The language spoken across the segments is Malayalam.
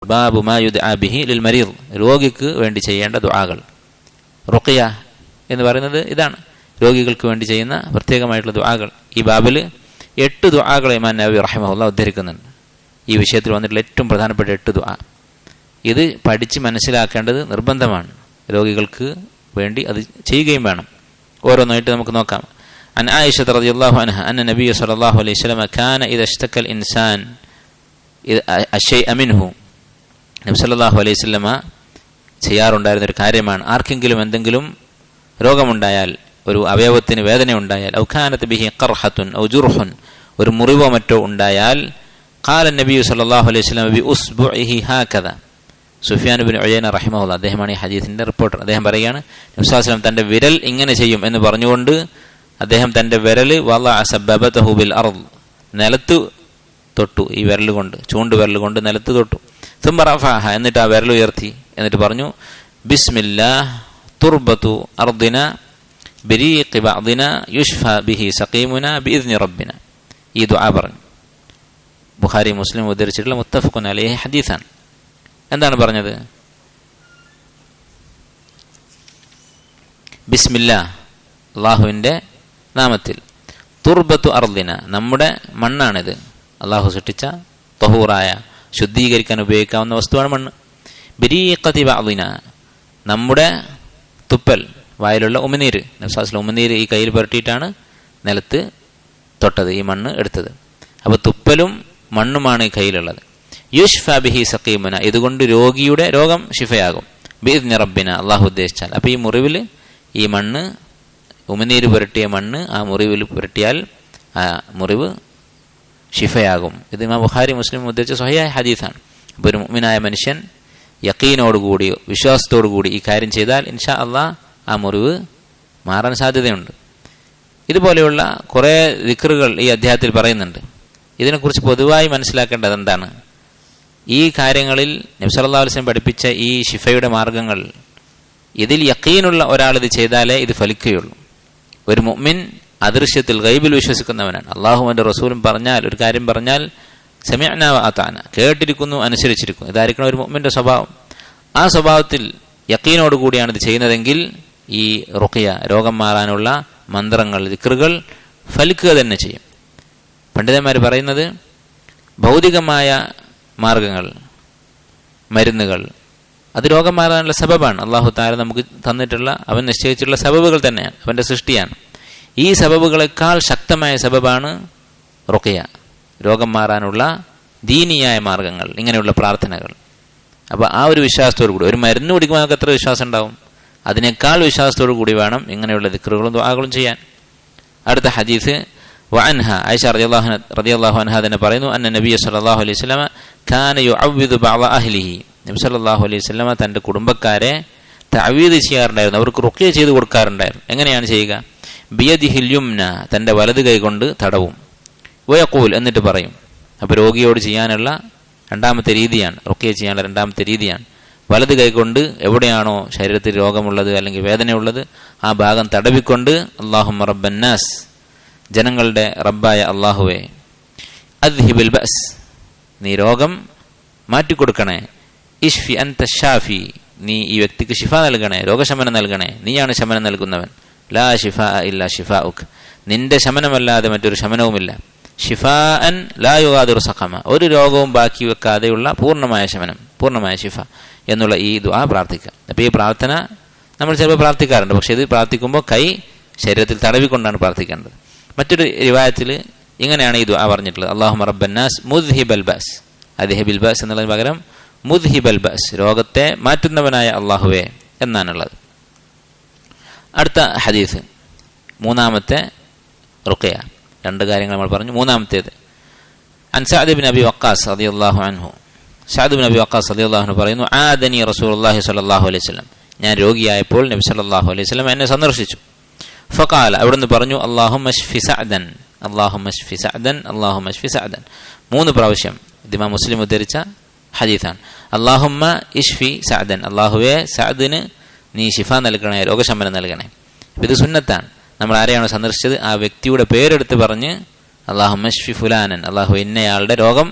ബാബു മാ യുദ്ആ ബിഹി ലിൽ മരീദ്, രോഗിക്ക് വേണ്ടി ചെയ്യേണ്ട ദുആകൾ. റുഖിയ എന്ന് പറയുന്നത് ഇതാണ്, രോഗികൾക്ക് വേണ്ടി ചെയ്യുന്ന പ്രത്യേകമായിട്ടുള്ള ദുആകൾ. ഈ ബാബിൽ 8 ദുആകൾ ഇമാം നവവി റഹിമഹുല്ലാഹ് ഉദ്ധരിക്കുന്നുണ്ട്. ഈ വിഷയത്തിൽ വന്നിട്ടുള്ള ഏറ്റവും പ്രധാനപ്പെട്ട 8 ദുആ. ഇത് പഠിച്ച് മനസ്സിലാക്കേണ്ടത് നിർബന്ധമാണ്. രോഗികൾക്ക് വേണ്ടി അത് ചെയ്യുകയും വേണം. ഓരോന്നായിട്ട് നമുക്ക് നോക്കാം. അൻ ആയിഷ റളിയല്ലാഹു അൻഹ അന്ന നബിയ സ്വല്ലല്ലാഹു അലൈഹി വസല്ലം കാന ഇദാ ഇശ്തക്കൽ ഇൻസാൻ അശൈഅ മിൻഹു, നബി സല്ലല്ലാഹു അലൈഹി വസല്ലം ചെയ്യാറുണ്ടായിരുന്ന ഒരു കാര്യമാണ്, ആർക്കെങ്കിലും എന്തെങ്കിലും രോഗമുണ്ടായാൽ, ഒരു അവയവത്തിന് വേദന ഉണ്ടായാൽ, ഔ കാനത് ബിഹി ഖർഹത്തുൻ ഔ ജുർഹുൻ, ഒരു മുറിവോ മറ്റോ ഉണ്ടായാൽ, ഖാല നബി സല്ലല്ലാഹു അലൈഹി വസല്ലം ബി ഉസ്ബുഇഹി ഹാകദ. സുഫിയാൻ ഇബ്നു ഉയൈന റഹിമഹുല്ലാഹ്, അദ്ദേഹമാണ് ഈ ഹദീസിന്റെ റിപ്പോർട്ടർ. അദ്ദേഹം പറയുകയാണ്, നബി സല്ലല്ലാഹു അലൈഹി വസല്ലം തന്റെ വിരൽ ഇങ്ങനെ ചെയ്യും എന്ന് പറഞ്ഞുകൊണ്ട് അദ്ദേഹം തന്റെ വിരല് വളഅ സബബതഹു ബിൽ അർദ്, നിലത്ത് തൊട്ടു, ഈ വിരൽ കൊണ്ട്, ചൂണ്ട് വിരൽ കൊണ്ട് നിലത്ത് തൊട്ടു. തുമ്മ റഫഅഹ, എന്നിട്ട് ആ വിരൽ ഉയർത്തി, എന്നിട്ട് പറഞ്ഞു ബിസ്മില്ലാഹ് തുർബതു അർദിന ബിരീഖി ബഅദിന യുഷ്ഫാ ബിഹി സഖീമുന ബിഇദ്നി റബ്ബിന. ഈ ദുആ പറഞ്ഞു. ബുഖാരി മുസ്ലിം ഉദ്ധരിച്ചിട്ടുള്ള മുത്തഫഖുൻ അലൈഹി ഹദീസാണ്. എന്താണ് പറഞ്ഞത്? ബിസ്മില്ലാ, അള്ളാഹുവിൻ്റെ നാമത്തിൽ, തുർബത്തു അർദിന, നമ്മുടെ മണ്ണാണിത്, അള്ളാഹു സൃഷ്ടിച്ച തഹൂറായ, ശുദ്ധീകരിക്കാൻ ഉപയോഗിക്കാവുന്ന വസ്തുവാണ് മണ്ണ്. ബിരീഖതി ബഅദിന, നമ്മുടെ തുപ്പൽ, വായിലുള്ള ഉമിനീര്, നഫ്സാസിലെ ഉമിനീര് ഈ കയ്യിൽ പുരട്ടിയിട്ടാണ് നിലത്ത് തൊട്ടത്, ഈ മണ്ണ് എടുത്തത്. അപ്പോൾ തുപ്പലും മണ്ണുമാണ് ഈ കയ്യിലുള്ളത്. യുഷ്ഫ ബിഹി സഖീമുന, ഇതുകൊണ്ട് രോഗിയുടെ രോഗം ശിഫയാകും. ബിഇദ്നി റബ്ബിന, അള്ളാഹു ഉദ്ദേശിച്ചാൽ. അപ്പോൾ ഈ മുറിവിൽ ഈ മണ്ണ്, ഉമിനീര് പുരട്ടിയ മണ്ണ് ആ മുറിവിൽ പുരട്ടിയാൽ ആ മുറിവ് ഷിഫയാകും. ഇത് ഇമാം ബുഖാരി മുസ്ലിം ഉദ്ധരിച്ച സ്വഹീഹായ ഹദീസാണ്. അപ്പോൾ ഒരു മുഅ്മിനായ മനുഷ്യൻ യഖീനോടുകൂടി, വിശ്വാസത്തോടുകൂടി ഈ കാര്യം ചെയ്താൽ ഇൻഷാ അള്ളാഹ് ആ മുറിവ് മാറാൻ സാധ്യതയുണ്ട്. ഇതുപോലെയുള്ള കുറേ ദിക്റുകൾ ഈ അധ്യായത്തിൽ പറയുന്നുണ്ട്. ഇതിനെക്കുറിച്ച് പൊതുവായി മനസ്സിലാക്കേണ്ടത് എന്താണ്? ഈ കാര്യങ്ങളിൽ നബി സല്ലല്ലാഹു അലൈഹി വസല്ലം പഠിപ്പിച്ച ഈ ഷിഫയുടെ മാർഗങ്ങൾ, ഇതിൽ യഖീനുള്ള ഒരാൾ ഇത് ചെയ്താലേ ഇത് ഫലിക്കുകയുള്ളൂ. ഒരു മുഅ്മിൻ അദൃശ്യത്തിൽ ഗൈബിൽ വിശ്വസിക്കുന്നവനാണ്. അള്ളാഹുവിൻ്റെ റസൂലും പറഞ്ഞാൽ, ഒരു കാര്യം പറഞ്ഞാൽ സമിഅ്നാ വ അതാന, കേട്ടിരിക്കുന്നു, അനുസരിച്ചിരിക്കുന്നു. ഇതായിരിക്കണം ഒരു മുഅ്മിൻ്റെ സ്വഭാവം. ആ സ്വഭാവത്തിൽ യഖീനോടുകൂടിയാണ് ഇത് ചെയ്യുന്നതെങ്കിൽ ഈ റുഖിയ, രോഗം മാറാനുള്ള മന്ത്രങ്ങൾ, ദിക്റുകൾ ഫലിക്കുക തന്നെ ചെയ്യും. പണ്ഡിതന്മാർ പറയുന്നത്, ഭൗതികമായ മാർഗങ്ങൾ, മരുന്നുകൾ, അത് രോഗം മാറാനുള്ള സബബാണ്. അള്ളാഹു തആല നമുക്ക് തന്നിട്ടുള്ള, അവൻ നിശ്ചയിച്ചിട്ടുള്ള സബബുകൾ തന്നെയാണ്, അവൻ്റെ സൃഷ്ടിയാണ്. ഈ സബബുകളെക്കാൾ ശക്തമായ സബബാണ് റുഖിയ, രോഗം മാറാനുള്ള ദീനിയായ മാർഗങ്ങൾ, ഇങ്ങനെയുള്ള പ്രാർത്ഥനകൾ. അപ്പോൾ ആ ഒരു വിശ്വാസത്തോടു കൂടി, ഒരു മരുന്ന് കുടിക്കുമ്പോൾ നമുക്ക് എത്ര വിശ്വാസം ഉണ്ടാവും, അതിനേക്കാൾ വിശ്വാസത്തോടു കൂടി വേണം ഇങ്ങനെയുള്ള ദിക്റുകളും ദുആകളും ചെയ്യാൻ. അടുത്ത ഹദീസ്, വഅൻഹ, ആയിഷ റളിയല്ലാഹു അൻഹ തന്നെ പറയുന്നു, അന്ന നബിയ സല്ലല്ലാഹു അലൈഹി വസല്ലം കാന യുഅവ്വിദു ബഅദ അഹ്ലിഹി, നബി സല്ലല്ലാഹു അലൈഹി വസല്ലം തൻ്റെ കുടുംബക്കാരെ തഅവീദ് ചെയ്യാറുണ്ടായിരുന്നു, അവർക്ക് റുഖിയ ചെയ്തു കൊടുക്കാറുണ്ടായിരുന്നു. എങ്ങനെയാണ് ചെയ്യുക? ബിയദിഹിൽ യുംന, തൻ്റെ വലത് കൈ കൊണ്ട് തടവും. വയഖൂൽ, എന്നിട്ട് പറയും. അപ്പോൾ രോഗിയോട് ചെയ്യാനുള്ള രണ്ടാമത്തെ രീതിയാണ്, റുഖിയ ചെയ്യാനുള്ള രണ്ടാമത്തെ രീതിയാണ്. വലത് കൈ കൊണ്ട് എവിടെയാണോ ശരീരത്തിൽ രോഗമുള്ളത് അല്ലെങ്കിൽ വേദനയുള്ളത് ആ ഭാഗം തടവിക്കൊണ്ട്, അല്ലാഹുമ്മ റബ്ബന്നാസ്, ജനങ്ങളുടെ റബ്ബായ അള്ളാഹുവേ, അദ്ഹിബിൽ ബഅസ്, നീ രോഗം മാറ്റിക്കൊടുക്കണേ. ഇഷ്ഫി അൻത ഷാഫി, നീ ഈ വ്യക്തിക്ക് ഷിഫ നൽകണേ, രോഗശമനം നൽകണേ, നീയാണ് ശമനം നൽകുന്നവൻ. ലാ ഷിഫാ ഇല്ലാ ഷിഫാഉക്, നിന്റെ ശമനമല്ലാതെ മറ്റൊരു ശമനവുമില്ല. ഷിഫാഅൻ ലാ യുഗാദിറു സഖമ, ഒരു രോഗവും ബാക്കി വെക്കാതെയുള്ള പൂർണ്ണമായ ശമനം, പൂർണ്ണമായ ഷിഫ എന്നുള്ള ഈ ദുആ പ്രാർത്ഥിക്കുക. അപ്പോൾ ഈ പ്രാർത്ഥന നമ്മൾ ചിലപ്പോൾ പ്രാർത്ഥിക്കാറുണ്ട്, പക്ഷേ ഇത് പ്രാർത്ഥിക്കുമ്പോൾ കൈ ശരീരത്തിൽ തടവിക്കൊണ്ടാണ് പ്രാർത്ഥിക്കേണ്ടത്. മറ്റൊരു റിവായത്തിൽ ഇങ്ങനെയാണ് ഈ ദുആ പറഞ്ഞിട്ടുള്ളത്, അല്ലാഹുമ്മ റബ്ബന്നാസ് മുദ്ഹിബൽ ബഅസ്, അദ്ഹിബിൽ ബഅസ് എന്നുള്ളതിന് പകരം മുദ്ഹിബൽ ബഅസ്, രോഗത്തെ മാറ്റുന്നവനായ അള്ളാഹുവേ എന്നാണുള്ളത്. അടുത്ത ഹദീസ്, മൂന്നാമത്തെ റുഖിയ. രണ്ട് കാര്യങ്ങൾ നമ്മൾ പറഞ്ഞു. മൂന്നാമത്തേത്, അൻ സഅദ് ഇബ്നു അബി വഖാസ് റളിയല്ലാഹു അൻഹു, സഅദ് ഇബ്നു അബി വഖാസ് റളിയല്ലാഹു അൻഹു പറയുന്നു, ആദനി റസൂലുള്ളാഹി സ്വല്ലല്ലാഹു അലൈഹി വസല്ലം, ഞാൻ രോഗിയായപ്പോൾ നബി സല്ലല്ലാഹു അലൈഹി വസല്ലം എന്നെ സന്ദർശിച്ചു. ഫഖാല, അവിടുന്ന് പറഞ്ഞു, അല്ലാഹുമ്മ ശ്ഫി സഅദൻ, അല്ലാഹുമ്മ ശ്ഫി സഅദൻ, അല്ലാഹുമ്മ ശ്ഫി സഅദൻ. 3 പ്രാവശ്യം ഇമാം മുസ്ലിം ഉദ്ധരിച്ച ഹദീസാണ്. അല്ലാഹുമ്മ ഇശ്ഫി സഅദൻ, അല്ലാഹുവേ സഅദിന് നീ ഷിഫ നൽകണേ, രോഗശമനം നൽകണേ. ഇത് സുന്നത്താണ്. നമ്മൾ ആരെയാണോ സന്ദർശിച്ചത് ആ വ്യക്തിയുടെ പേരെടുത്ത് പറഞ്ഞ് അല്ലാഹുമ്മ ശ്ഫി ഫുലാനൻ, അല്ലാഹു ഇന്നയാളുടെ രോഗം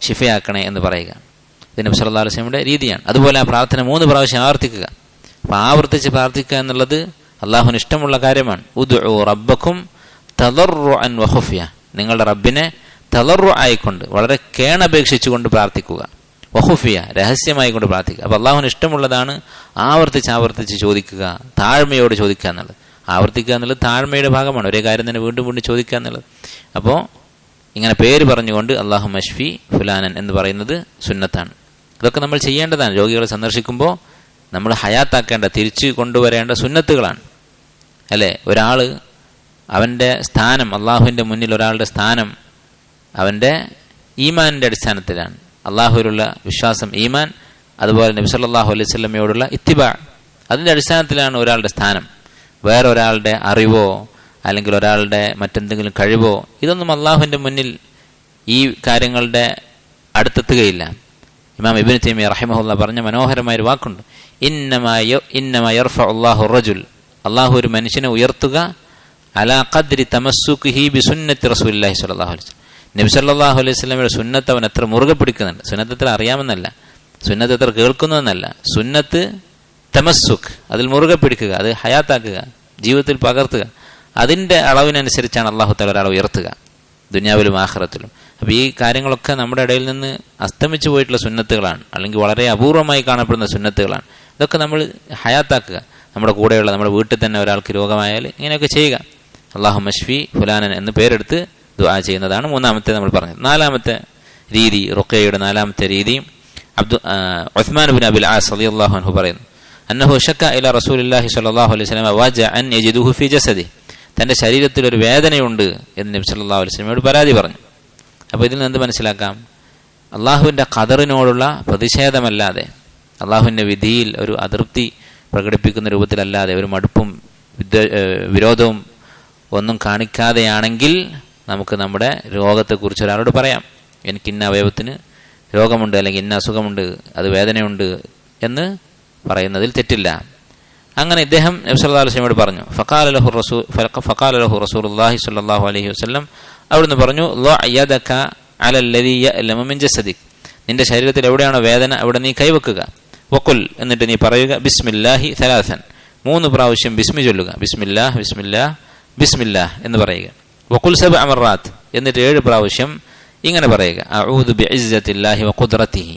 ഷിഫയാക്കണേ എന്ന് പറയുക. ഇത് നബി സല്ലല്ലാഹു അലൈഹി വസല്ലമയുടെ രീതിയാണ്. അതുപോലെ ആ പ്രാർത്ഥന 3 പ്രാവശ്യം ആവർത്തിക്കുക. അപ്പം ആവർത്തിച്ച് പ്രാർത്ഥിക്കുക എന്നുള്ളത് അള്ളാഹുവിന് ഇഷ്ടമുള്ള കാര്യമാണ്. ഉദ്ഉ റബ്ബക്കും തദർറുഅൻ വഖുഫിയ, നിങ്ങളുടെ റബ്ബിനെ തദർറു ആയിക്കൊണ്ട് വളരെ കേണപേക്ഷിച്ചുകൊണ്ട് പ്രാർത്ഥിക്കുക. വഖുഫിയ, രഹസ്യമായി കൊണ്ട് പ്രാർത്ഥിക്കുക. അപ്പോൾ അള്ളാഹുവിന് ഇഷ്ടമുള്ളതാണ് ആവർത്തിച്ച് ചോദിക്കുക, താഴ്മയോട് ചോദിക്കുക എന്നുള്ളത്. ആവർത്തിക്കുക എന്നുള്ളത് താഴ്മയുടെ ഭാഗമാണ്. ഒരേ കാര്യം തന്നെ വീണ്ടും വീണ്ടും ചോദിക്കുക എന്നുള്ളത്. അപ്പോൾ ഇങ്ങനെ പേര് പറഞ്ഞുകൊണ്ട് അല്ലാഹു മശ്ഫി ഫുലാനൻ എന്ന് പറയുന്നത് സുന്നത്താണ്. ഇതൊക്കെ നമ്മൾ ചെയ്യേണ്ടതാണ്. രോഗികളെ സന്ദർശിക്കുമ്പോൾ നമ്മൾ ഹയാത്താക്കേണ്ട, തിരിച്ചു കൊണ്ടുവരേണ്ട സുന്നത്തുകളാണ് അല്ലേ. ഒരാൾ അവൻ്റെ സ്ഥാനം, അള്ളാഹുവിൻ്റെ മുന്നിൽ ഒരാളുടെ സ്ഥാനം അവൻ്റെ ഈമാനിൻ്റെ അടിസ്ഥാനത്തിലാണ്. അള്ളാഹുവിലുള്ള വിശ്വാസം, ഈമാൻ, അതുപോലെ നബി സല്ലല്ലാഹു അലൈഹി വസല്ലമയോടുള്ള ഇത്തിബാ, അതിൻ്റെ അടിസ്ഥാനത്തിലാണ് ഒരാളുടെ സ്ഥാനം. വേറെ ഒരാളുടെ അറിവോ അല്ലെങ്കിൽ ഒരാളുടെ മറ്റെന്തെങ്കിലും കഴിവോ ഇതൊന്നും അള്ളാഹുവിൻ്റെ മുന്നിൽ ഈ കാര്യങ്ങളുടെ അടുത്തെത്തുകയില്ല. ഇമാം ഇബ്നു തൈമിയ്യ റഹിമഹുല്ലാഹ് പറഞ്ഞ മനോഹരമായൊരു വാക്കുണ്ട്, ഇന്നമാ യർഫഉ അല്ലാഹു റജുൽ, അള്ളാഹു ഒരു മനുഷ്യനെ ഉയർത്തുക അലാ ഖദ്രി തമസ്സുഖിഹി ബിസുന്നത്തി റസൂലില്ലാഹി സ്വല്ലല്ലാഹു അലൈഹി വസല്ലം, നബി സല്ലല്ലാഹു അലൈഹി വസല്ലമയുടെ സുന്നത്ത് അവൻ എത്ര മുറുകെ പിടിക്കുന്നുണ്ട്. സുന്നത്ത് എത്ര അറിയാമെന്നല്ല, സുന്നത്ത് എത്ര കേൾക്കുന്നതെന്നല്ല, സുന്നത്ത് തമസ്സുഖ്, അതിൽ മുറുകെ പിടിക്കുക, അത് ഹയാത്താക്കുക, ജീവിതത്തിൽ പകർത്തുക, അതിൻ്റെ അളവിനനുസരിച്ചാണ് അള്ളാഹു തആല ഒരാളെ ഉയർത്തുക ദുനിയാവിലും ആഖിറത്തിലും. അപ്പോൾ ഈ കാര്യങ്ങളൊക്കെ നമ്മുടെ ഇടയിൽ നിന്ന് അസ്തമിച്ചു പോയിട്ടുള്ള സുന്നത്തുകളാണ്, അല്ലെങ്കിൽ വളരെ അപൂർവമായി കാണപ്പെടുന്ന സുന്നത്തുകളാണ്. ഇതൊക്കെ നമ്മൾ ഹയാത്താക്കുക. നമ്മുടെ കൂടെയുള്ള, നമ്മുടെ വീട്ടിൽ തന്നെ ഒരാൾക്ക് രോഗമായാൽ ഇങ്ങനെയൊക്കെ ചെയ്യുക. അല്ലാഹു മശ്ഫി ഫുലാനൻ എന്ന് പേരെടുത്ത് ദുആ ചെയ്യുന്നതാണ് മൂന്നാമത്തെ നമ്മൾ പറഞ്ഞത്. നാലാമത്തെ രീതി, റുഖയ്യയുടെ നാലാമത്തെ രീതി, ഉസ്മാൻ ഇബ്നു അബിൽ ആസ് റളിയല്ലാഹു അൻഹു പറയുന്നു, അന്നഹു ശക്ക ഇല റസൂലില്ലാഹി സ്വല്ലല്ലാഹു അലൈഹി വസല്ലം വജഅൻ യജിദുഹു ഫീ ജസദി, തൻ്റെ ശരീരത്തിൽ ഒരു വേദനയുണ്ട് എന്ന് നബി സല്ലല്ലാഹു അലൈഹി വസല്ലമയോട് പരാതി പറഞ്ഞു. അപ്പോൾ ഇതിൽ നിന്ന് എന്ത് മനസ്സിലാക്കാം? അള്ളാഹുവിൻ്റെ ഖദറിനോടുള്ള പ്രതിഷേധമല്ലാതെ, അള്ളാഹുവിൻ്റെ വിധിയിൽ ഒരു അതൃപ്തി പ്രകടിപ്പിക്കുന്ന രൂപത്തിലല്ലാതെ, ഒരു മടുപ്പും വിരോധവും ഒന്നും കാണിക്കാതെയാണെങ്കിൽ നമുക്ക് നമ്മുടെ രോഗത്തെക്കുറിച്ച് ഒരാളോട് പറയാം. എനിക്ക് ഇന്ന അവയവത്തിന് രോഗമുണ്ട്, അല്ലെങ്കിൽ ഇന്ന അസുഖമുണ്ട്, അത് വേദനയുണ്ട് എന്ന് പറയുന്നതിൽ തെറ്റില്ല. അങ്ങനെ ഇദ്ദേഹം നബി സല്ലല്ലാഹു അലൈഹി വസല്ലമയോട് പറഞ്ഞു. ഫഖാല ലഹു റസൂലുള്ളാഹി സ്വല്ലല്ലാഹു അലൈഹി വസല്ലം, അവിടുന്ന് പറഞ്ഞു, ളഅ യദക അലല്ലദീ യഅലമു മിൻ ജസദിക്, നിന്റെ ശരീരത്തിൽ എവിടെയാണോ വേദന അവിടെ നീ കൈവെക്കുക. വഖുൽ, എന്നിട്ട് നീ പറയുക, ബിസ്മില്ലാഹി സലാസൻ, 3 പ്രാവശ്യം ബിസ്മി ചൊല്ലുക. ബിസ്മില്ലാഹ് ബിസ്മില്ലാഹ് ബിസ്മില്ലാഹ് എന്ന് പറയുക. വഖുൽ സബ്അ മറാത്ത്, എന്നിട്ട് 7 പ്രാവശ്യം ഇങ്ങനെ പറയുക, അഊദു ബിഇസ്സത്തില്ലാഹി വഖുദ്റതിഹി,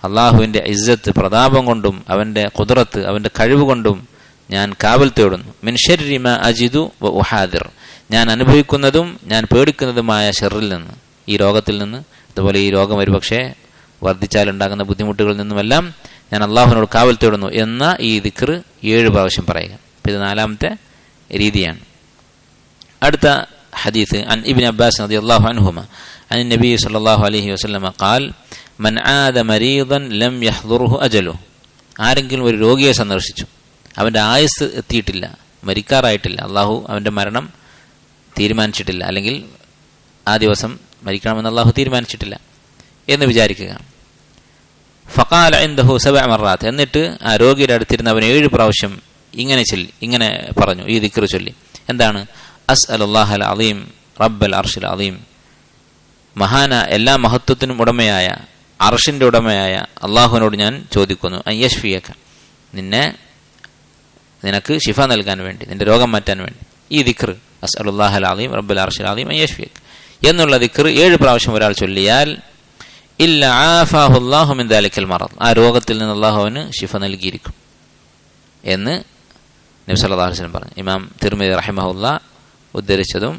അള്ളാഹുവിൻ്റെ ഇസ്സത്ത്, പ്രതാപം കൊണ്ടും അവൻ്റെ ഖുദ്റത്ത്, അവൻ്റെ കഴിവ് കൊണ്ടും ഞാൻ കാവൽ തേടുന്നു. മിൻ ശർരി മാ അജിദു വ ഉഹാദിർ, ഞാൻ അനുഭവിക്കുന്നതും ഞാൻ പേടിക്കുന്നതുമായ ഷർറിൽ നിന്ന്, ഈ രോഗത്തിൽ നിന്ന്, അതുപോലെ ഈ രോഗം ഒരുപക്ഷെ വർദ്ധിച്ചാലുണ്ടാകുന്ന ബുദ്ധിമുട്ടുകളിൽ നിന്നുമെല്ലാം ഞാൻ അള്ളാഹുവിനോട് കാവൽ തേടുന്നു എന്ന ഈ ദിക്ർ 7 പ്രാവശ്യം പറയുക. ഇത് നാലാമത്തെ രീതിയാണ്. അടുത്ത ഹദീസ്, അൻ ഇബ്നു അബ്ബാസ് റളിയല്ലാഹു അൻഹുമ അൻ നബി സല്ലല്ലാഹു അലൈഹി വസല്ലം ഖാൽ മൻ ആദ മരീദൻ ലം യഹ്ദുർഹു അജലു, ആരെങ്കിലും ഒരു രോഗിയെ സന്ദർശിച്ചു, അവൻ്റെ ആയുസ് എത്തിയിട്ടില്ല, മരിക്കാറായിട്ടില്ല, അള്ളാഹു അവൻ്റെ മരണം തീരുമാനിച്ചിട്ടില്ല, അല്ലെങ്കിൽ ആ ദിവസം മരിക്കണമെന്ന് അള്ളാഹു തീരുമാനിച്ചിട്ടില്ല എന്ന് വിചാരിക്കുക. ഫഖാല ഇൻദഹു സബ്അ മറാത്ത്, എന്നിട്ട് ആ രോഗിയുടെ അടുത്തിരുന്ന് അവൻ 7 പ്രാവശ്യം ഇങ്ങനെ പറഞ്ഞു, ഈ ദിക്ർ ചൊല്ലി. എന്താണ്? അസ്അലുല്ലാഹൽ അളീം റബ്ബൽ അർശിൽ അളീം, എല്ലാ മഹത്വത്തിനും ഉടമയായ, അർഷിൻ്റെ ഉടമയായ അള്ളാഹുവിനോട് ഞാൻ ചോദിക്കുന്നു, അൻ യശ്ഫിയക, നിനക്ക് ശിഫ നൽകാൻ വേണ്ടി, നിന്റെ രോഗം മാറ്റാൻ വേണ്ടി. ഈ ദിക്ർ അസ്അലുല്ലാഹൽ അളീം റബ്ബൽ അർശിൽ അളീം അൻ യശ്ഫിയക എന്നുള്ള ദിക്ർ 7 പ്രാവശ്യം ഒരാൾ ചൊല്ലിയാൽ ഇല്ല ആഫാഹുല്ലാഹു മിൻ ദാലിക്കൽ മറദ്, ആ രോഗത്തിൽ നിന്ന് അള്ളാഹു അവന് ശിഫ നൽകിയിരിക്കും എന്ന് നബി സല്ലല്ലാഹു അലൈഹി വസല്ലം പറഞ്ഞു. ഇമാം തിർമിദി റഹിമഹുല്ലാഹ് ഉദ്ധരിച്ചതും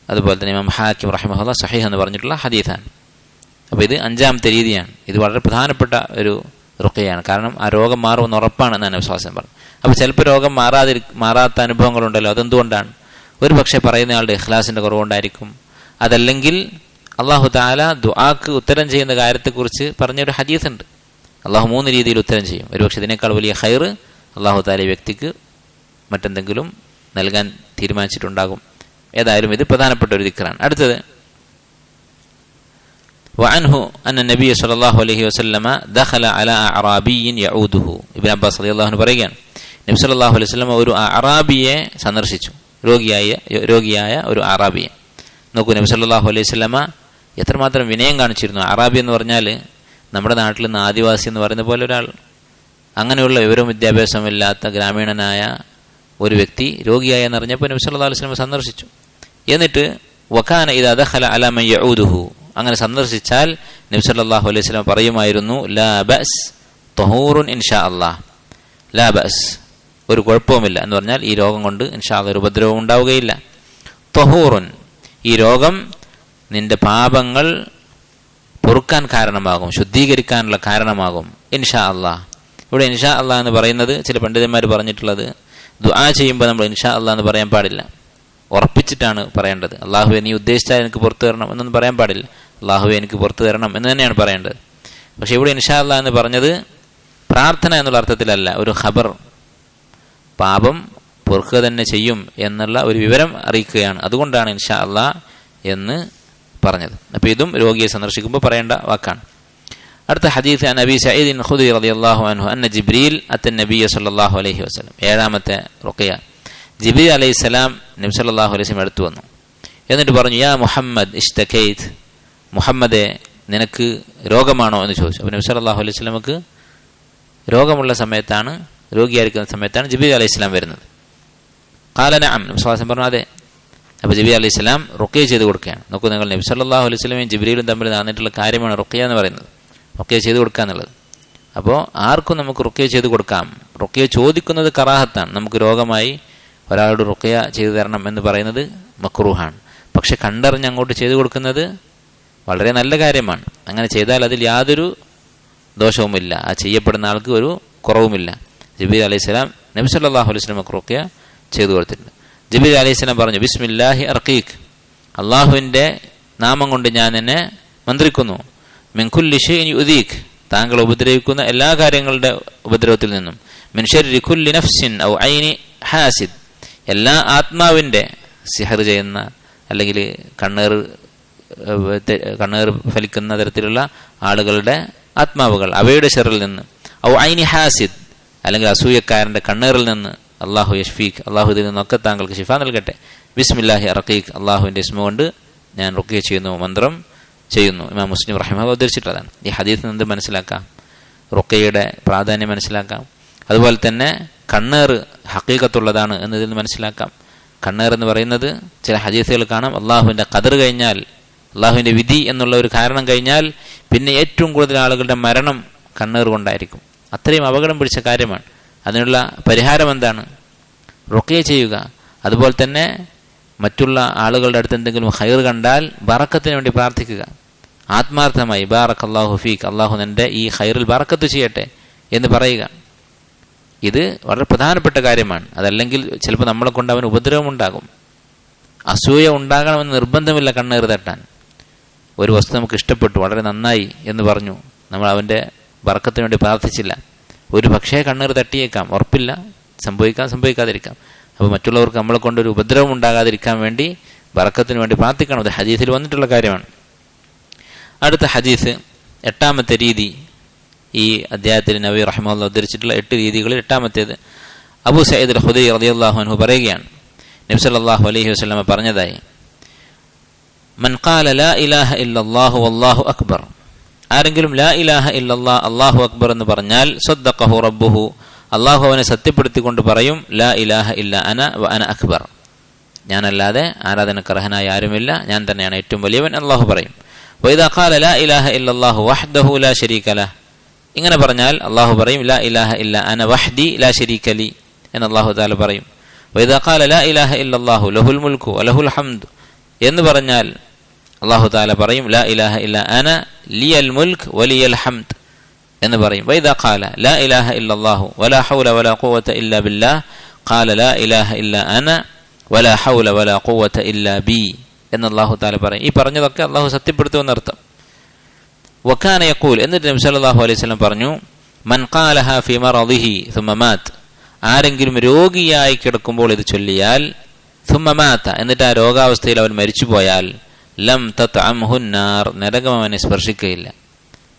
അതുപോലെ തന്നെ ഇമാം ഹാക്കിം റഹിമഹുല്ലാഹ് സഹീഹ് എന്ന് പറഞ്ഞിട്ടുള്ള ഹദീസാണ്. അപ്പോൾ ഇത് 5ാമത്തെ രീതിയാണ്. ഇത് വളരെ പ്രധാനപ്പെട്ട ഒരു റുഖ്യയാണ്. കാരണം ആ രോഗം മാറുമെന്ന് ഉറപ്പാണെന്നാണ് വിശ്വാസം പറഞ്ഞത്. അപ്പോൾ ചിലപ്പോൾ രോഗം മാറാത്ത അനുഭവങ്ങളുണ്ടല്ലോ, അതെന്തുകൊണ്ടാണ്? ഒരു പക്ഷേ പറയുന്നയാളുടെ ഇഖ്ലാസിൻ്റെ കുറവുകൊണ്ടായിരിക്കും. അതല്ലെങ്കിൽ അള്ളാഹു തആല ദുആക്ക് ഉത്തരം ചെയ്യുന്ന കാര്യത്തെക്കുറിച്ച് പറഞ്ഞൊരു ഹദീസ് ഉണ്ട്. അള്ളാഹു 3 രീതിയിൽ ഉത്തരം ചെയ്യും. ഒരുപക്ഷെ ഇതിനേക്കാൾ വലിയ ഖൈർ അള്ളാഹു തആല വ്യക്തിക്ക് മറ്റെന്തെങ്കിലും നൽകാൻ തീരുമാനിച്ചിട്ടുണ്ടാകും. ഏതായാലും ഇത് പ്രധാനപ്പെട്ട ഒരു ദിക്റാണ്. അടുത്തത്, വഅൻഹു അന്ന നബി സല്ലല്ലാഹു അലൈഹി വസല്ലമ ദഖല അലാ അഅറാബിയ്യിൻ യഊദുഹു, ഇബ്നു അബ്ബാസ് റളിയല്ലാഹു അൻഹു പറയുകയാണ്, നബി സല്ലല്ലാഹു അലൈഹി വസല്ലമ ഒരു അഅറാബിയെ സന്ദർശിച്ചു, രോഗിയായ ഒരു അറാബിയെ. നോക്കൂ, നബി സല്ലല്ലാഹു അലൈഹി വസല്ലമ എത്രമാത്രം വിനയം കാണിച്ചിരുന്നു. അറാബി എന്ന് പറഞ്ഞാൽ നമ്മുടെ നാട്ടിൽ നിന്ന് ആദിവാസി എന്ന് പറയുന്ന പോലെ ഒരാൾ, അങ്ങനെയുള്ള വിവരവും വിദ്യാഭ്യാസമില്ലാത്ത ഗ്രാമീണനായ ഒരു വ്യക്തി രോഗിയായി എന്നറിഞ്ഞപ്പോൾ നബി സല്ലല്ലാഹു അലൈഹി വസല്ലം സന്ദർശിച്ചു. എന്നിട്ട് വകാന ഇദാ ദഖല അലാ മൻ യഊദുഹു, അങ്ങനെ സന്ദർശിച്ചാൽ നബി സല്ലല്ലാഹു അലൈഹി വസല്ലം പറയുമായിരുന്നു ലാ ബഅസ് തഹൂറുൻ ഇൻഷാ അല്ലാഹ്, ലാ ബഅസ്, ഒരു കുഴപ്പവുമില്ല എന്ന് പറഞ്ഞാൽ ഈ രോഗം കൊണ്ട് ഇൻഷാ അല്ലാഹ് ഒരു ഉപദ്രവം ഉണ്ടാവുകയില്ല. തഹൂറുൻ, ഈ രോഗം നിന്റെ പാപങ്ങൾ പൊറുക്കാൻ കാരണമാകും, ശുദ്ധീകരിക്കാനുള്ള കാരണമാകും. ഇൻഷാ അല്ലാഹ്, ഇവിടെ ഇൻഷാ അല്ലാഹ് എന്ന് പറയുന്നത് ചില പണ്ഡിതന്മാർ പറഞ്ഞിട്ടുള്ളത് ദുആ ചെയ്യുമ്പോൾ നമ്മൾ ഇൻഷാ അല്ലാഹ് എന്ന് പറയാൻ പാടില്ല, ഉറപ്പിച്ചിട്ടാണ് പറയേണ്ടത്. അള്ളാഹുവെ നീ ഉദ്ദേശിച്ചാൽ എനിക്ക് പുറത്തു തരണം എന്നൊന്നും പറയാൻ പാടില്ല, അള്ളാഹുവെ എനിക്ക് പുറത്തു തരണം എന്ന് തന്നെയാണ് പറയേണ്ടത്. പക്ഷെ ഇവിടെ ഇൻഷാ അല്ലാഹ് എന്ന് പറഞ്ഞത് പ്രാർത്ഥന എന്നുള്ള അർത്ഥത്തിലല്ല, ഒരു ഖബർ, പാപം പൊറുക്കുക തന്നെ ചെയ്യും എന്നുള്ള ഒരു വിവരം അറിയിക്കുകയാണ്. അതുകൊണ്ടാണ് ഇൻഷാ അല്ലാഹ് എന്ന് പറഞ്ഞത്. അപ്പോൾ ഇതും രോഗിയെ സന്ദർശിക്കുമ്പോൾ പറയേണ്ട വാക്കാണ്. അടുത്ത ഹദീസ് അൻ അബീ സഈദ് ഖുദരി റളിയല്ലാഹു അൻഹു അന്ന ജിബ്രീൽ അത്ത നബിയ സല്ലല്ലാഹു അലൈഹി വസല്ലം, ഏഴാമത്തെ റുഖിയ. ജിബ്രീൽ അലൈഹിസ്സലാം നബി സല്ലല്ലാഹു അലൈഹി വസല്ലം അടുത്ത് വന്നു. എന്നിട്ട് പറഞ്ഞു യാ മുഹമ്മദ് ഇഷ്തകൈത്, മുഹമ്മദേ നിനക്ക് രോഗമാണോ എന്ന് ചോദിച്ചു. അപ്പോൾ നബി സല്ലല്ലാഹു അലൈഹി വസല്ലമക്ക് രോഗമുള്ള സമയത്താണ്, രോഗിയായിരിക്കുന്ന സമയത്താണ് ജിബ്രീൽ അലൈഹിസ്സലാം വരുന്നത്. ഖാല നഅം, നബി സല്ലല്ലാഹു അലൈഹി വസല്ലം പറഞ്ഞു അതെ. അപ്പോൾ ജിബ്രീൽ അലൈഹിസ്സലാം റുഖിയ ചെയ്ത് കൊടുക്കുകയാണ്. നോക്കൂ നിങ്ങൾ, നബി സല്ലല്ലാഹു അലൈഹി വസല്ലമയും ജിബ്രീലും തമ്മിൽ നടന്നിട്ടുള്ള കാര്യമാണ് റുഖിയ എന്ന് പറയുന്നത്, റുഖിയ ചെയ്ത് കൊടുക്കുക എന്നുള്ളത്. അപ്പോൾ ആർക്കും നമുക്ക് റുഖിയ ചെയ്ത് കൊടുക്കാം. റുഖിയ ചോദിക്കുന്നത് കറാഹത്താണ്. നമുക്ക് രോഗമായി ഒരാളോട് റുഖിയ ചെയ്തു തരണം എന്ന് പറയുന്നത് മക്രൂഹാണ്. പക്ഷെ കണ്ടറിഞ്ഞ് അങ്ങോട്ട് ചെയ്തു കൊടുക്കുന്നത് വളരെ നല്ല കാര്യമാണ്. അങ്ങനെ ചെയ്താൽ അതിൽ യാതൊരു ദോഷവുമില്ല, ആ ചെയ്യപ്പെടുന്ന ആൾക്ക് ഒരു കുറവുമില്ല. ജിബ്രീൽ അലൈഹിസ്സലാം നബി സല്ലല്ലാഹു അലൈഹി വസല്ലമക്ക് റുഖിയ ചെയ്തു കൊടുത്തിട്ടുണ്ട്. ജിബ്രീൽ അലൈഹിസ്സലാം പറഞ്ഞു ബിസ്മില്ലാഹി അർഖീക്, അള്ളാഹുവിൻ്റെ നാമം കൊണ്ട് ഞാൻ എന്നെ മന്ത്രിക്കുന്നു. മിൻ കുല്ലി ഷൈഇൻ യുദീക്, താങ്കൾ ഉപദ്രവിക്കുന്ന എല്ലാ കാര്യങ്ങളുടെ ഉപദ്രവത്തിൽ നിന്നും. മിൻ ശർരി കുല്ലി നഫ്സിൻ ഔ ഐനി ഹാസിദ്, എല്ലാ ആത്മാവിൻ്റെ സിഹർ ചെയ്യുന്ന അല്ലെങ്കിൽ കണ്ണേർ ഫലിക്കുന്ന തരത്തിലുള്ള ആളുകളുടെ ആത്മാവുകൾ, അവയുടെ ഷെറിൽ നിന്ന്. ഔ ഐനി ഹാസിദ്, അല്ലെങ്കിൽ അസൂയക്കാരൻ്റെ കണ്ണേറിൽ നിന്ന്. അള്ളാഹു യഷ്ഫീഖ്, അള്ളാഹു ഇതിൽ നിന്നൊക്കെ താങ്കൾക്ക് ഷിഫ നൽകട്ടെ. ബിസ്മില്ലാഹി അർഖീഖ്, അള്ളാഹുവിൻ്റെ ഇസ്മ കൊണ്ട് ഞാൻ റുഖിയ ചെയ്യുന്നു, മന്ത്രം ചെയ്യുന്നു. ഇമാം മുസ്ലിം റഹിമഹുല്ലാഹ് ഉദ്ധരിച്ചിട്ടുള്ളതാണ്. ഈ ഹദീസിൽ നിന്ന് മനസ്സിലാക്കാം, റുഖിയയുടെ പ്രാധാന്യം മനസ്സിലാക്കാം. അതുപോലെ തന്നെ കണ്ണേർ ഹഖീഖത്തുള്ളതാണ് എന്നതിൽ നിന്ന് മനസ്സിലാക്കാം. കണ്ണേർ എന്ന് പറയുന്നത് ചില ഹദീസുകൾ കാണാം, അള്ളാഹുവിൻ്റെ ഖദർ കഴിഞ്ഞാൽ, അള്ളാഹുവിൻ്റെ വിധി എന്നുള്ള ഒരു കാരണം കഴിഞ്ഞാൽ പിന്നെ ഏറ്റവും കൂടുതൽ ആളുകളുടെ മരണം കണ്ണേർ കൊണ്ടായിരിക്കും. അത്രയും അപകടം പിടിച്ച കാര്യമാണ്. അതിനുള്ള പരിഹാരം എന്താണ്? റുഖിയ ചെയ്യുക. അതുപോലെ തന്നെ മറ്റുള്ള ആളുകളുടെ അടുത്ത് എന്തെങ്കിലും ഖൈർ കണ്ടാൽ ബറക്കത്തിന് വേണ്ടി പ്രാർത്ഥിക്കുക. ആത്മാർത്ഥമായി ബാറക്കല്ലാഹു ഫീക്ക്, അള്ളാഹു നിൻ്റെ ഈ ഖൈറിൽ ബറക്കത്ത് ചെയ്യട്ടെ എന്ന് പറയുക. ഇത് വളരെ പ്രധാനപ്പെട്ട കാര്യമാണ്. അതല്ലെങ്കിൽ ചിലപ്പോൾ നമ്മളെ കൊണ്ട് അവന് ഉപദ്രവം ഉണ്ടാകും. അസൂയ ഉണ്ടാകണമെന്ന് നിർബന്ധമില്ല കണ്ണേർ തട്ടാൻ. ഒരു വസ്തു നമുക്ക് ഇഷ്ടപ്പെട്ടു, വളരെ നന്നായി എന്ന് പറഞ്ഞു, നമ്മൾ അവൻ്റെ ബറക്കത്തിന് വേണ്ടി പ്രാർത്ഥിച്ചില്ല, ഒരു പക്ഷേ കണ്ണേർ തട്ടിയേക്കാം, ഉറപ്പില്ല, സംഭവിക്കാതിരിക്കാം. അപ്പോൾ മറ്റുള്ളവർക്ക് നമ്മളെ കൊണ്ടൊരു ഉപദ്രവം ഉണ്ടാകാതിരിക്കാൻ വേണ്ടി ബറക്കത്തിന് വേണ്ടി പ്രാർത്ഥിക്കണം. അത് ഹദീസിൽ വന്നിട്ടുള്ള കാര്യമാണ്. അടുത്ത ഹദീസ്, എട്ടാമത്തെ രീതി. ഈ അദ്ധ്യായത്തിൽ നബി റഹിമഹുല്ലാഹ് ഉദ്ധരിച്ചിട്ടുള്ള 8 രീതികളിൽ എട്ടാമത്തേത് അബൂ സഈദ് അൽ ഖുദരി റളിയല്ലാഹു അൻഹു പറയുകയാണ്, നബി സല്ലല്ലാഹു അലൈഹി വസല്ലം പറഞ്ഞതായി, മൻ ഖാല ലാ ഇലാഹ ഇല്ലല്ലാഹു വല്ലാഹു അക്ബർ, ആരെങ്കിലും ലാ ഇലാഹ ഇല്ലല്ലാഹ് അല്ലാഹു അക്ബർ എന്ന് പറഞ്ഞാൽ സദ്ദഖഹു റബ്ബുഹു, അള്ളാഹു അവനെ സത്യപ്പെടുത്തിക്കൊണ്ട് പറയും ലാ ഇലാഹ ഇല്ല അന വ അന അക്ബർ, ഞാനല്ലാതെ ആരാധനക്കർഹനായ ആരുമില്ല, ഞാൻ തന്നെയാണ് ഏറ്റവും വലിയവൻ അള്ളാഹു പറയും. വഇദാ ഖാല ലാ ഇലാഹ ഇല്ലല്ലാഹു വഹ്ദഹു ലാ ശരീക ലഹ്, ഇങ്ങനെ പറഞ്ഞാൽ അള്ളാഹു പറയും ലാ ഇലാഹ ഇല്ല അന വഹ്ദി ലാ ശരീക ലി എന്ന് അള്ളാഹു തആല പറയും. വഇദാ ഖാല ലാ ഇലാഹ ഇല്ലല്ലാഹു ലഹുൽ മുൽക്കു വലഹുൽ ഹംദ് എന്ന് പറഞ്ഞാൽ അള്ളാഹു തആല പറയും ലാ ഇലാഹ ഇല്ല അന ലിയൽ മുൽക്ക് വലിയൽ ഹംദ് എന്ന് പറയും. വഇദാ ഖാല ലാ ഇലാഹ ഇല്ലല്ലാഹു വലാ ഹൗല വലാ ഖുവത ഇല്ലാ ബില്ലാഹ് ഖാല ലാ ഇലാഹ ഇല്ല അന വലാ ഹൗല വലാ ഖുവത ഇല്ലാ ബി എന്ന് അള്ളാഹു തആല പറയും. ഈ പറഞ്ഞതൊക്കെ അള്ളാഹു സത്യപ്പെടുത്തുമെന്നർത്ഥം. വകാന യഖൂൽ, എന്നിട്ട് നബി സല്ലല്ലാഹു അലൈഹി വസല്ലം പറഞ്ഞു, മൻ ഖാലഹാ ഫീ മറദിഹി സുമ്മ മാത്, ആരെങ്കിലും രോഗിയായി കിടക്കുമ്പോൾ ഇത് ചൊല്ലിയാൽ, സുമ്മ മാത, എന്നിട്ട് ആ രോഗാവസ്ഥയിൽ അവൻ മരിച്ചുപോയാൽ, ലം തത്അംഹു നാർ, നരകം അവനെ സ്പർശിക്കുകയില്ല.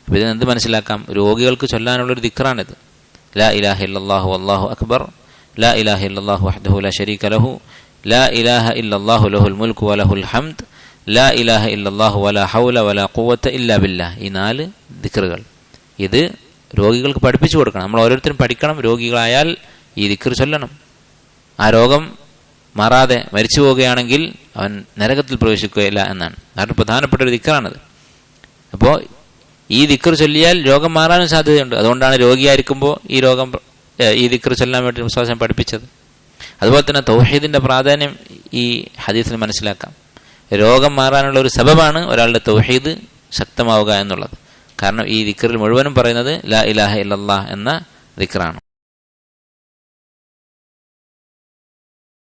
അപ്പോൾ ഇതിന് എന്ത് മനസ്സിലാക്കാം? രോഗികൾക്ക് ചൊല്ലാനുള്ളൊരു ദിക്റാണിത്. ലാ ഇലാഹ ഇല്ലല്ലാഹു വല്ലാഹു അക്ബർ, ലാ ഇലാഹ ഇല്ലല്ലാഹു വഹ്ദഹു ലാ ശരീക ലഹു, ലാ ഇലാഹ ഇല്ലല്ലാഹു ലഹുൽ മുൽക്കു വലഹുൽ ഹംദ്, ലാ ഇലാഹ ഇല്ലല്ലാഹു വലാ ഹൗല വലാ ഖുവത ഇല്ലാ ബില്ലാഹ്. ഈ 4 ദിക്റുകൾ ഇത് രോഗികൾക്ക് പഠിപ്പിച്ചു കൊടുക്കണം. നമ്മൾ ഓരോരുത്തരും പഠിക്കണം. രോഗികളായാൽ ഈ ദിക്ർ ചൊല്ലണം. ആ രോഗം മാറാതെ മരിച്ചു പോവുകയാണെങ്കിൽ അവൻ നരകത്തിൽ പ്രവേശിക്കുകയില്ല എന്നാണ്. വളരെ പ്രധാനപ്പെട്ട ഒരു ദിക്റാണത്. അപ്പോൾ ഈ ദിക്ർ ചൊല്ലിയാൽ രോഗം മാറാനും സാധ്യതയുണ്ട്. അതുകൊണ്ടാണ് രോഗിയായിരിക്കുമ്പോൾ ഈ ദിക്ർ ചൊല്ലാൻ വേണ്ടി വിശ്വാസം പഠിപ്പിച്ചത്. അതുപോലെ തന്നെ തൗഹീദിന്റെ പ്രാധാന്യം ഈ ഹദീസിൽ മനസ്സിലാക്കാം. രോഗം മാറാനുള്ള ഒരു സബബാണ് ഒരാളുടെ തൗഹീദ് ശക്തമാവുക എന്നുള്ളത്. കാരണം ഈ ദിക്റിൽ മുഴുവനും പറയുന്നത് ലാ ഇലാഹ ഇല്ലല്ലാഹ് എന്ന ദിക്റാണ്.